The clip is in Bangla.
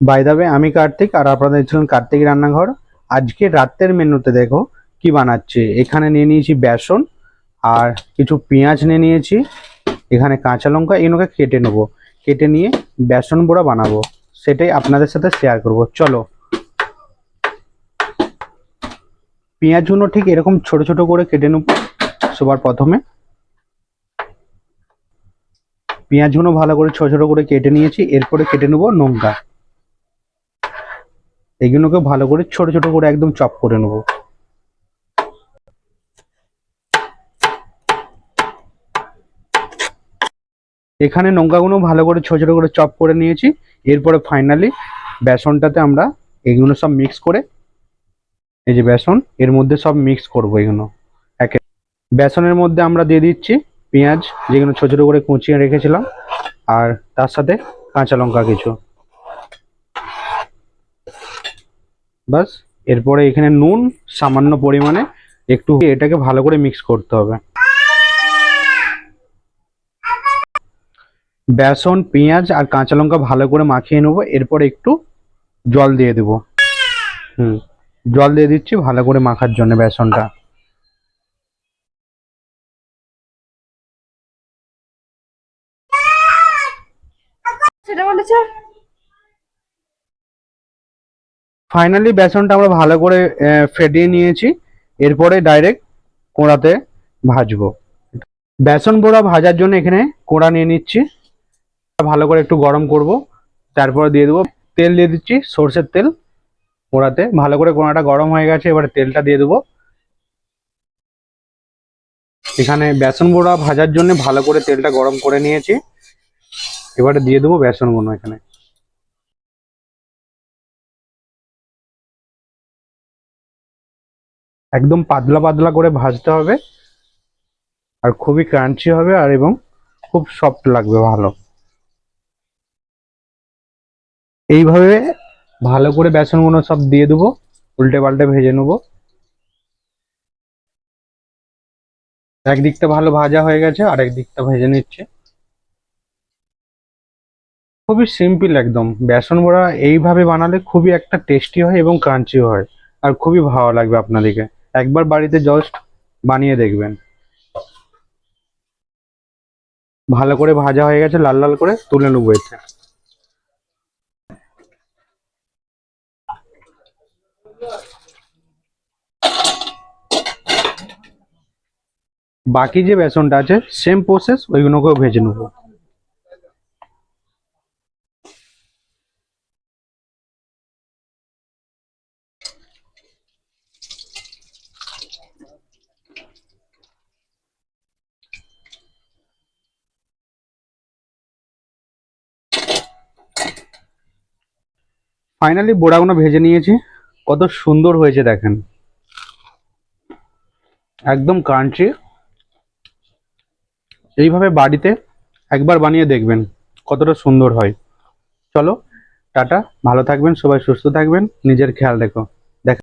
বাই দ্য ওয়ে, আমি কার্তিক আর আপনারা দেখছিলেন কার্তিক রান্নাঘর। আজকে রাতের মেনুতে দেখো কি বানাচ্ছি। এখানে নিয়ে নিয়েছি বেসন আর কিছু পেঁয়াজ নিয়ে নিয়েছি। এখানে কাঁচা লঙ্কা এগুলোকে কেটে নেবো, কেটে নিয়ে বেসন বড়া বানাবো, সেটাই আপনাদের সাথে শেয়ার করব। চলো। পেঁয়াজগুলো ঠিক এরকম ছোট ছোট করে কেটে নেবো। সবার প্রথমে পেঁয়াজগুলো ভালো করে ছোট ছোট করে কেটে নিয়েছি। এরপরে কেটে নেবো লঙ্কা, এগুলোকে ভালো করে ছোট ছোট করে একদম চপ করে নেবো। এখানে লঙ্কাগুলো ভালো করে ছোট ছোট করে চপ করে নিয়েছি। এরপরে ফাইনালি বেসনটাতে আমরা এগুলো সব মিক্স করে, এই যে বেসন, এর মধ্যে সব মিক্স করবো এগুলো। একে বেসনের মধ্যে আমরা দিয়ে দিচ্ছি পেঁয়াজ, যেগুলো ছোট ছোট করে কুচিয়ে রেখেছিলাম, আর তার সাথে কাঁচা লঙ্কা কিছু, বাস। এরপরে এখানে নুন সামান্য পরিমাণে একটু, এটাকে ভালো করে মিক্স করতে হবে। বেসন, পেঁয়াজ আর কাঁচা লঙ্কা ভালো করে মাখিয়ে নেবো। এরপরে একটু জল দিয়ে দেবো। জল দিয়ে দিচ্ছি ভালো করে মাখার জন্য বেসনটা। সেটা বলেছে। ফাইনালি বেসনটা আমরা ভালো করে ফেটিয়ে নিয়েছি। এরপরে ডাইরেক্ট কড়াতে ভাজবো। বেসন বড়া ভাজার জন্য এখানে কড়া নিয়ে নিচ্ছি, ভালো করে একটু গরম করব। তারপরে দিয়ে দেবো তেল, দিয়ে দিচ্ছি সর্ষের তেল কড়াতে। ভালো করে কড়াটা গরম হয়ে গেছে, এবারে তেলটা দিয়ে দেবো। এখানে বেসন বড়া ভাজার জন্য ভালো করে তেলটা গরম করে নিয়েছি। এবারে দিয়ে দেবো বেসনগুলো এখানে। একদম পাতলা পাতলা করে ভাজতে হবে, আর খুবই ক্রাঞ্চি হবে, আর এবং খুব সফট লাগবে ভালো। এইভাবে ভালো করে বেসনগুলো সব দিয়ে দেবো, উল্টে পাল্টে ভেজে নেবো। একদিকটা ভালো ভাজা হয়ে গেছে, আর একদিকটা ভেজে নিচ্ছে। খুবই সিম্পল একদম। বেসন বড়া এইভাবে বানালে খুবই একটা টেস্টি হয় এবং ক্রাঞ্চি হয়, আর খুবই ভালো লাগবে আপনাদেরকে। একবার বাড়িতে জাস্ট বানিয়ে দেখবেন। ভালো করে ভাজা হয়ে গেছে, লাল লাল করে তুলে নেবো এটা। বাকি যে বেসনটা আছে সেম প্রসেস, ওইগুলোকেও ভেজে নেবো। ফাইনালি বড়াগুলো ভেজে নিয়েছি, কত সুন্দর হয়েছে দেখেন, একদম ক্রাঞ্চি। এইভাবে বাড়িতে একবার বানিয়ে দেখবেন কতটা সুন্দর হয়। চলো, টাটা, ভালো থাকবেন সবাই, সুস্থ থাকবেন, নিজের খেয়াল রেখো।